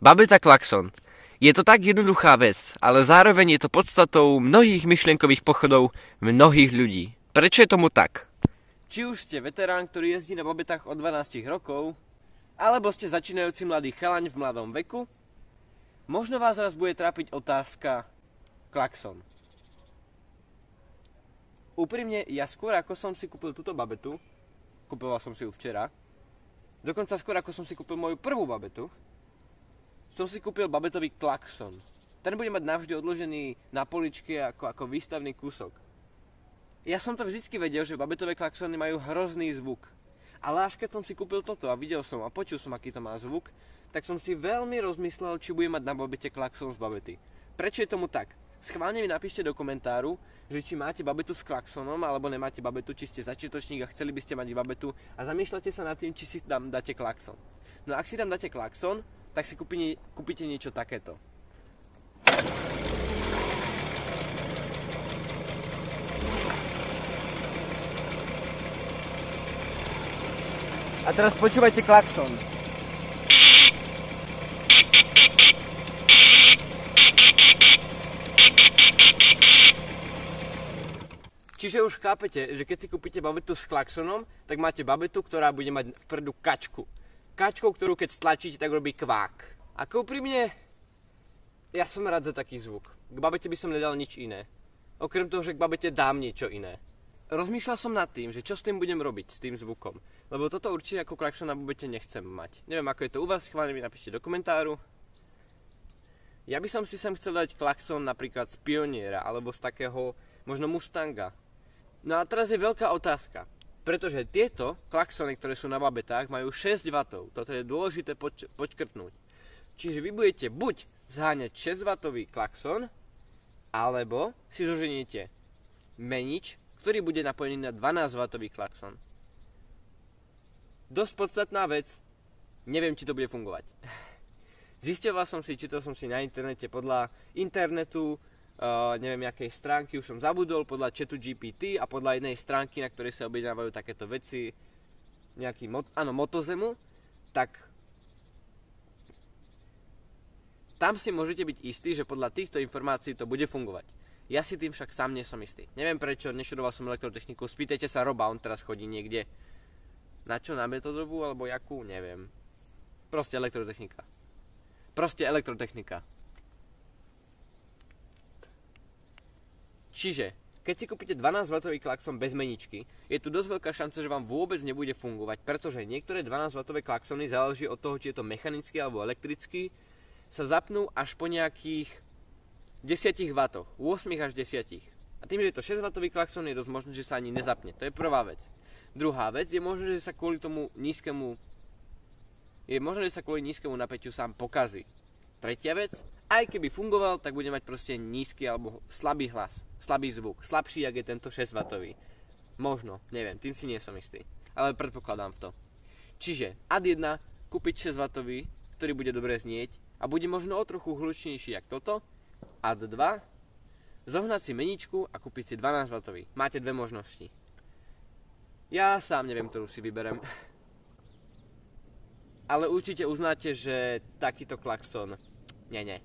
Babeta klakson. Je to tak jednoduchá vec, ale zároveň je to podstatou mnohých myšlienkových pochodov mnohých ľudí. Prečo je tomu tak? Či už ste veterán, ktorý jezdí na babetách od 12 rokov, alebo ste začínajúci mladý chalaň v mladom veku, možno vás raz bude trápiť otázka klakson. Úprimne, ja skôr ako som si kúpil túto babetu, kúpoval som si ju včera, dokonca skôr ako som si kúpil moju prvú babetu, som si kúpil babetový klakson. Ten bude mať navždy odložený na poličke ako výstavný kúsok. Ja som to vždycky vedel, že babetové klaksony majú hrozný zvuk. Ale až keď som si kúpil toto a videl som a počul som, aký to má zvuk, tak som si veľmi rozmyslel, či bude mať na babete klakson z babety. Prečo je tomu tak? Schválne mi napíšte do komentáru, že či máte babetu s klaksonom, alebo nemáte babetu, či ste začiatočník a chceli by ste mať babetu a zamýšľate sa nad tým, či si tam dáte klakson. No ak si tam dáte klakson, tak si kúpite niečo takéto. A teraz počúvajte klakson. Čiže už chápete, že keď si kúpite babetu s klaksonom, tak máte babetu, ktorá bude mať vpredu kačku. Kačkou, ktorú keď stlačíte, tak robí kvák. Ako úprimne, ja som rád za taký zvuk. K babete by som nedal nič iné. Okrem toho, že k babete dám niečo iné. Rozmýšľal som nad tým, že čo s tým budem robiť, s tým zvukom. Lebo toto určite ako klakson na babete nechcem mať. Neviem, ako je to u vás, schválne mi napíšte do komentáru. Ja by som si sem chcel dať klakson napríklad z Pioniera, alebo z takého, možno Mustanga. No a teraz je veľká otázka. Pretože tieto klaksony, ktoré sú na babetách, majú 6 W. Toto je dôležité počkrtnúť. Čiže vy budete buď zháňať 6 W klakson, alebo si zoženiete menič, ktorý bude napojený na 12 W klakson. Dosť podstatná vec, neviem, či to bude fungovať. Zisťoval som si, čítal som si na internete podľa internetu, neviem jakej stránky, už som zabudol, podľa chatu GPT a podľa jednej stránky, na ktorej sa objednávajú takéto veci, nejaký Motozemu, tak tam si môžete byť istí, že podľa týchto informácií to bude fungovať. Ja si tým však sám nie som istý. Neviem prečo, neštudoval som elektrotechniku, spýtajte sa Roba, on teraz chodí niekde. Na čo, na metodovú alebo jakú, neviem. Proste elektrotechnika. Čiže, keď si kúpite 12 W klakson bez meničky, je tu dosť veľká šanca, že vám vôbec nebude fungovať, pretože niektoré 12 W klaksony, záleží od toho, či je to mechanický alebo elektrický, sa zapnú až po nejakých 10 W, 8 až 10. A tým, že je to 6 W klakson, je dosť možné, že sa ani nezapne. To je prvá vec. Druhá vec, je možné, že sa kvôli tomu nízkemu napätiu sám pokazí. Tretia vec, aj keby fungoval, tak bude mať proste nízky alebo slabý hlas, slabý zvuk, slabší, jak je tento 6 W. Možno, neviem, tým si nie som istý, ale predpokladám v to. Čiže ad 1, kúpiť 6 W, ktorý bude dobre znieť a bude možno o trochu hlučnejší jak toto. Ad 2, zohnať si meničku a kúpiť si 12 W. Máte dve možnosti. Ja sám neviem, ktorú si vyberem. Ale určite uznáte, že takýto klakson, nie.